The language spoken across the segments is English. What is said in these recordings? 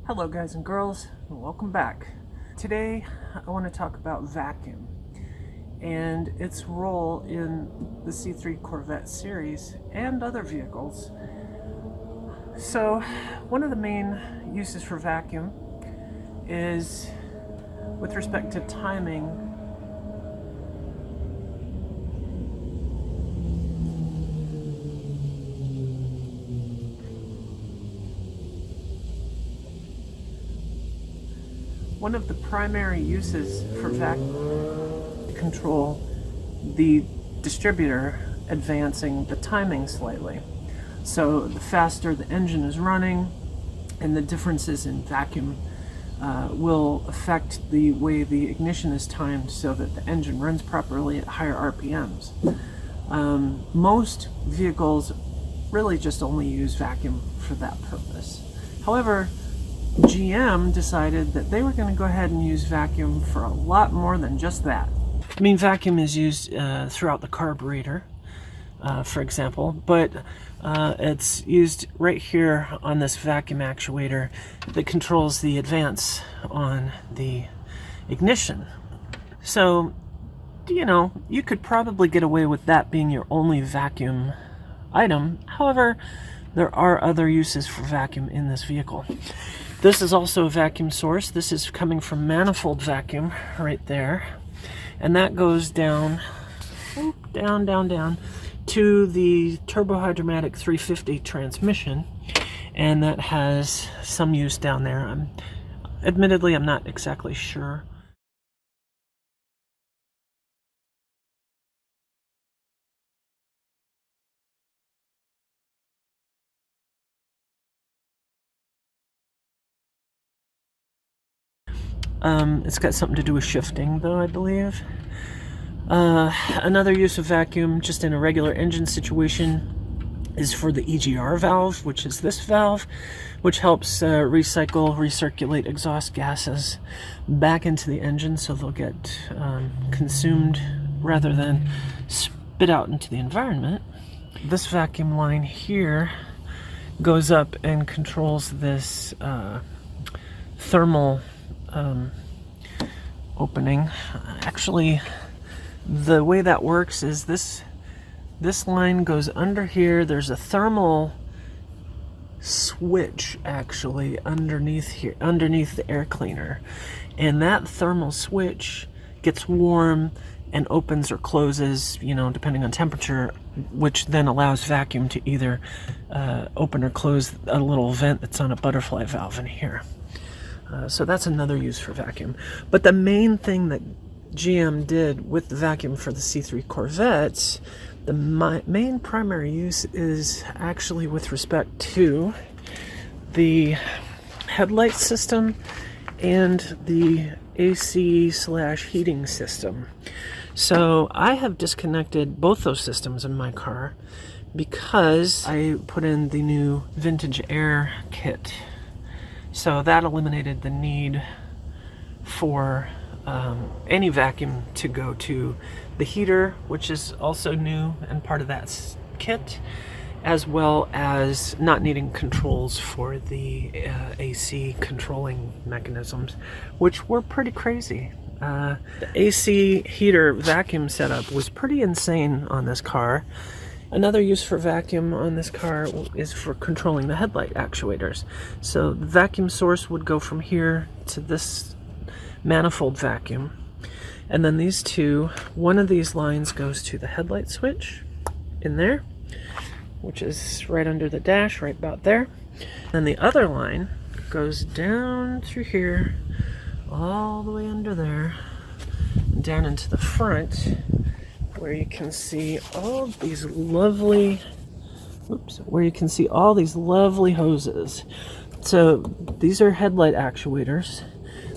Hello guys and girls, and welcome back. Today I want to talk about vacuum and its role in the C3 Corvette series and other vehicles. So one of the main uses for vacuum is with respect to timing. One of the primary uses for vacuum to control the distributor advancing the timing slightly. So the faster the engine is running and the differences in vacuum will affect the way the ignition is timed so that the engine runs properly at higher RPMs. Most vehicles really just only use vacuum for that purpose. However, GM decided that they were going to go ahead and use vacuum for a lot more than just that. I mean, vacuum is used throughout the carburetor, for example, but it's used right here on this vacuum actuator that controls the advance on the ignition. So, you know, you could probably get away with that being your only vacuum item. However, there are other uses for vacuum in this vehicle. This is also a vacuum source. This is coming from Manifold Vacuum right there. And that goes down, down to the turbohydromatic 350 transmission. And that has some use down there. Admittedly, I'm not exactly sure. It's got something to do with shifting, though, I believe. Another use of vacuum, just in a regular engine situation, is for the EGR valve, which is this valve, which helps recirculate exhaust gases back into the engine so they'll get consumed rather than spit out into the environment. This vacuum line here goes up and controls this thermal opening. Actually, the way that works is this line goes under here. There's a thermal switch actually underneath here, underneath the air cleaner, and that thermal switch gets warm and opens or closes, you know, depending on temperature, which then allows vacuum to either open or close a little vent that's on a butterfly valve in here. So that's another use for vacuum. But the main thing that GM did with the vacuum for the C3 Corvettes, the main primary use is actually with respect to the headlight system and the AC/heating system. So I have disconnected both those systems in my car because I put in the new vintage air kit. So that eliminated the need for any vacuum to go to the heater, which is also new and part of that kit, as well as not needing controls for the AC controlling mechanisms, which were pretty crazy. The AC heater vacuum setup was pretty insane on this car. Another use for vacuum on this car is for controlling the headlight actuators. So the vacuum source would go from here to this manifold vacuum. And then these two, one of these lines goes to the headlight switch in there, which is right under the dash, right about there. Then the other line goes down through here, all the way under there, and down into the front, where you can see all these lovely, hoses. So these are headlight actuators.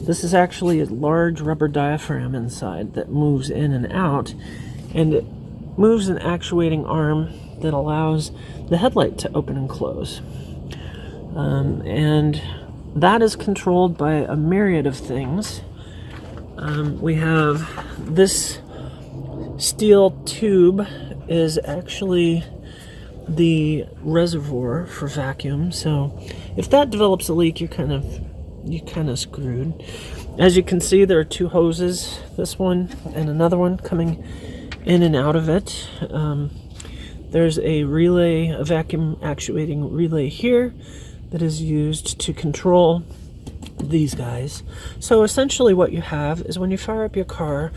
This is actually a large rubber diaphragm inside that moves in and out, and it moves an actuating arm that allows the headlight to open and close. And that is controlled by a myriad of things. We have this steel tube is actually the reservoir for vacuum. So if that develops a leak, you're kind of you're kind of screwed. As you can see, there are two hoses, this one and another one, coming in and out of it. There's a relay, a vacuum actuating relay here that is used to control these guys. So essentially what you have is when you fire up your car,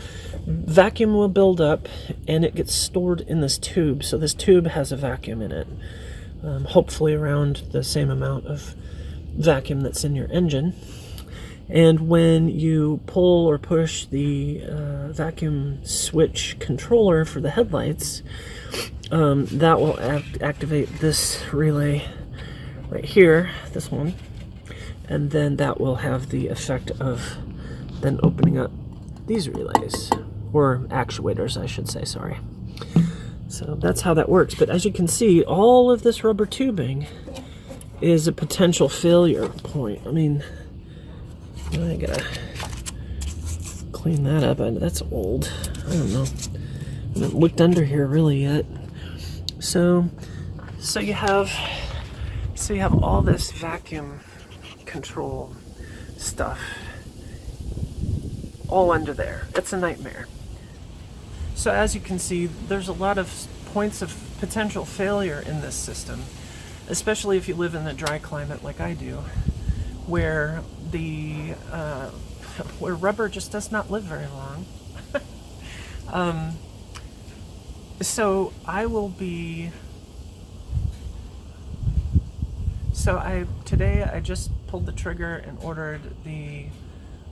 vacuum will build up and it gets stored in this tube. So this tube has a vacuum in it, hopefully around the same amount of vacuum that's in your engine. And when you pull or push the vacuum switch controller for the headlights, that will activate this relay right here, this one, and then that will have the effect of then opening up these relays, or actuators I should say, sorry. So that's how that works. But as you can see, all of this rubber tubing is a potential failure point. I mean, I gotta clean that up. That's old. I don't know. I haven't looked under here really yet. So you have all this vacuum control stuff all under there. It's a nightmare. So as you can see, there's a lot of points of potential failure in this system, especially if you live in a dry climate like I do, where where rubber just does not live very long. So today I just pulled the trigger and ordered the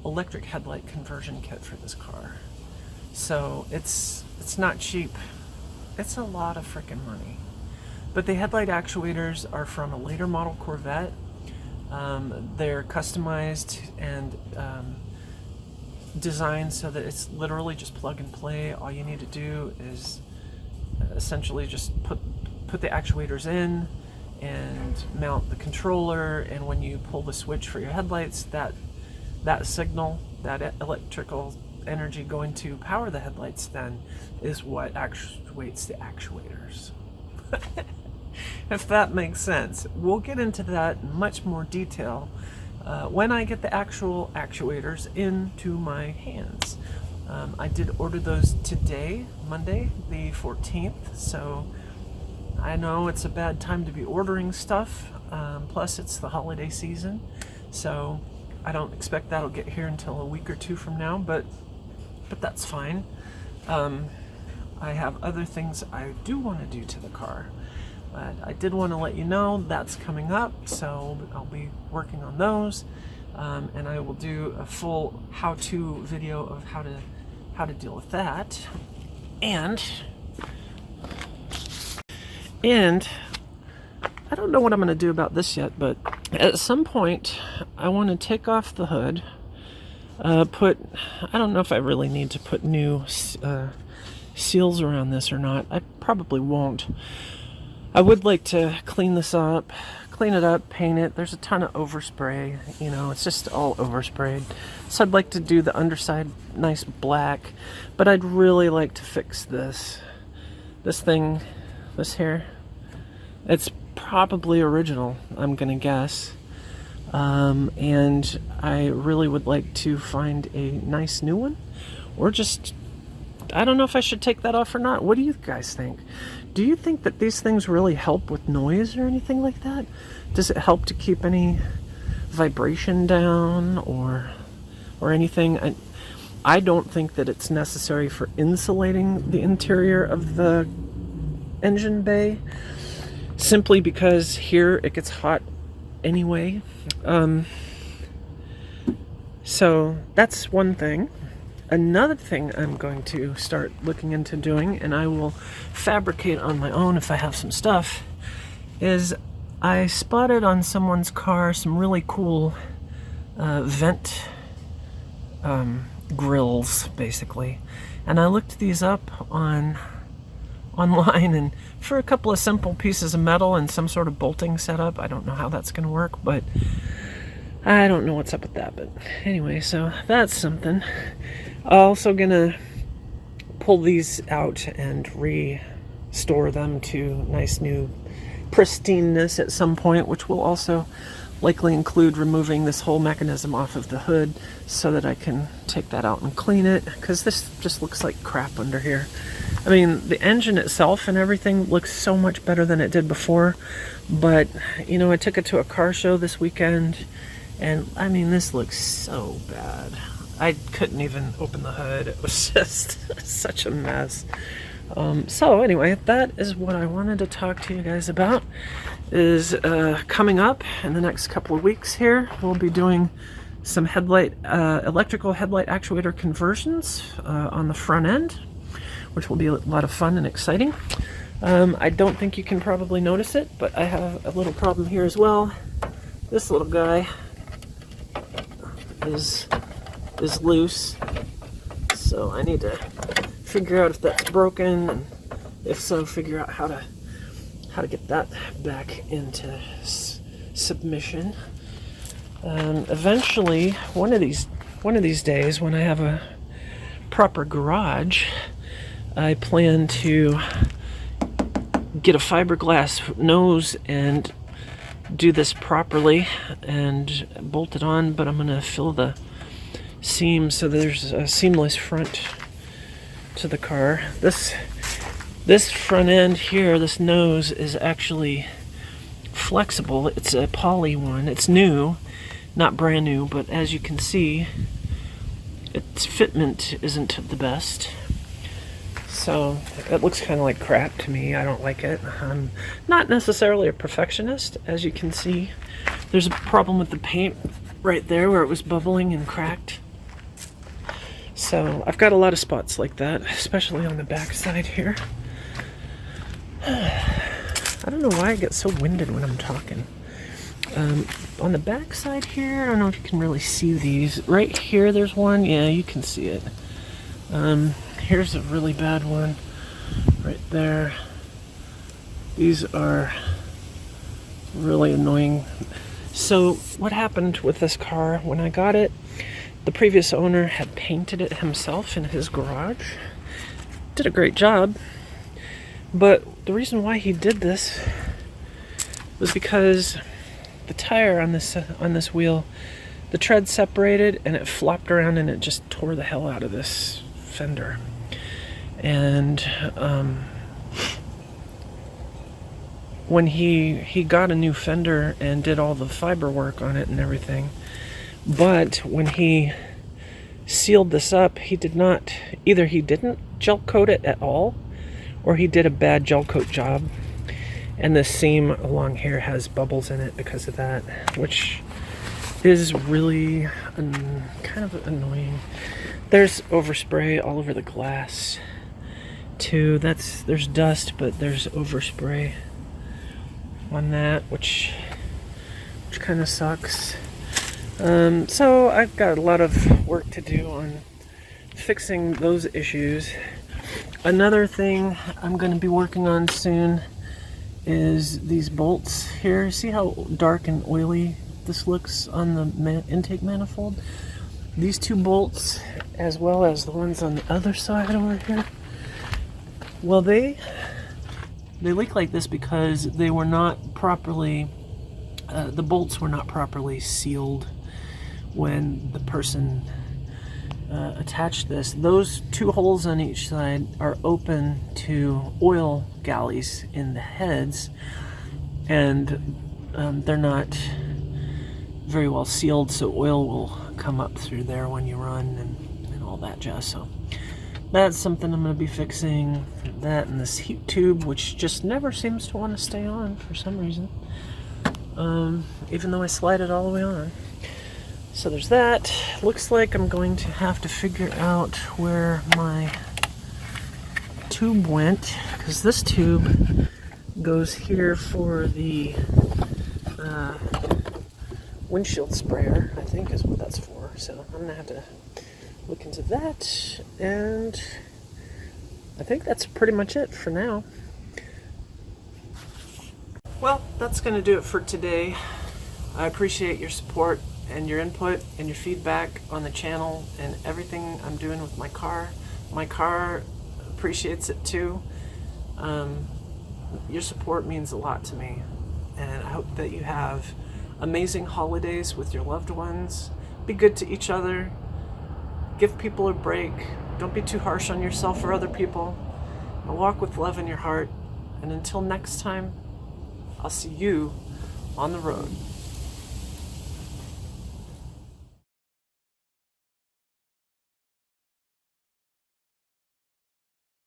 electric headlight conversion kit for this car. So it's not cheap. It's a lot of freaking money. But the headlight actuators are from a later model Corvette. They're customized and designed so that it's literally just plug and play. All you need to do is essentially just put the actuators in and mount the controller, and when you pull the switch for your headlights, that signal, that electrical energy going to power the headlights then is what actuates the actuators. If that makes sense. We'll get into that in much more detail when I get the actual actuators into my hands. I did order those today, Monday the 14th, so I know it's a bad time to be ordering stuff, plus it's the holiday season, so I don't expect that'll get here until a week or two from now, but that's fine. I have other things I do want to do to the car, but I did want to let you know that's coming up, so I'll be working on those, and I will do a full how-to video of how to deal with that. And I don't know what I'm going to do about this yet, but at some point I want to take off the hood, I don't know if I really need to put new seals around this or not. I probably won't. I would like to clean it up, paint it. There's a ton of overspray, it's just all oversprayed. So I'd like to do the underside nice black, but I'd really like to fix this thing, this here. It's probably original, I'm gonna guess. And I really would like to find a nice new one, or just, I don't know if I should take that off or not. What do you guys think? Do you think that these things really help with noise or anything like that? Does it help to keep any vibration down or anything? I don't think that it's necessary for insulating the interior of the engine bay, simply because here it gets hot anyway. So that's one thing. Another thing I'm going to start looking into doing, and I will fabricate on my own if I have some stuff, is I spotted on someone's car some really cool vent grills, basically. And I looked these up online, and for a couple of simple pieces of metal and some sort of bolting setup, I don't know how that's going to work, but I don't know what's up with that. But anyway, so that's something. Also gonna pull these out and restore them to nice new pristineness at some point, which will also likely include removing this whole mechanism off of the hood so that I can take that out and clean it, because this just looks like crap under here. I mean, the engine itself and everything looks so much better than it did before, but, you know, I took it to a car show this weekend, and, I mean, this looks so bad. I couldn't even open the hood. It was just such a mess. So anyway, that is what I wanted to talk to you guys about. Is coming up in the next couple of weeks here. We'll be doing some electrical headlight actuator conversions on the front end, which will be a lot of fun and exciting. I don't think you can probably notice it, but I have a little problem here as well. This little guy is loose, so I need to figure out if that's broken, and if so, figure out how to get that back into submission. Eventually, one of these days, when I have a proper garage, I plan to get a fiberglass nose and do this properly and bolt it on, but I'm going to fill the seam so there's a seamless front to the car. This front end here, this nose, is actually flexible. It's a poly one. It's new, not brand new, but as you can see, its fitment isn't the best. So it looks kind of like crap to me. I don't like it. I'm not necessarily a perfectionist. As you can see, there's a problem with the paint right there where it was bubbling and cracked. So I've got a lot of spots like that, especially on the back side here. I don't know why I get so winded when I'm talking. On the back side here, I don't know if you can really see these. Right here there's one. Yeah, you can see it. Here's a really bad one right there. These are really annoying. So what happened with this car when I got it, the previous owner had painted it himself in his garage. Did a great job. But the reason why he did this was because the tire on this wheel, the tread separated and it flopped around and it just tore the hell out of this fender. And when he got a new fender and did all the fiber work on it and everything, but when he sealed this up, he didn't gel coat it at all, or he did a bad gel coat job. And the seam along here has bubbles in it because of that, which is really kind of annoying. There's overspray all over the glass too. There's dust, but there's overspray on that, which kind of sucks. So I've got a lot of work to do on fixing those issues. Another thing I'm going to be working on soon is these bolts here. See how dark and oily this looks on the intake manifold? These two bolts, as well as the ones on the other side over here, well, they leak like this because they were not properly, the bolts were not properly sealed when the person attached this. Those two holes on each side are open to oil galleys in the heads, and they're not very well sealed, so oil will come up through there when you run and all that jazz. So that's something I'm going to be fixing. That and this heat tube, which just never seems to want to stay on for some reason, even though I slide it all the way on. So there's that. Looks like I'm going to have to figure out where my tube went, because this tube goes here for the windshield sprayer, I think is what that's for. So I'm gonna have to look into that, and I think that's pretty much it for now. Well, that's gonna do it for today. I appreciate your support and your input and your feedback on the channel and everything I'm doing with my car. My car appreciates it too. Your support means a lot to me, and I hope that you have amazing holidays with your loved ones. Be good to each other. Give people a break. Don't be too harsh on yourself or other people. And walk with love in your heart. And until next time, I'll see you on the road.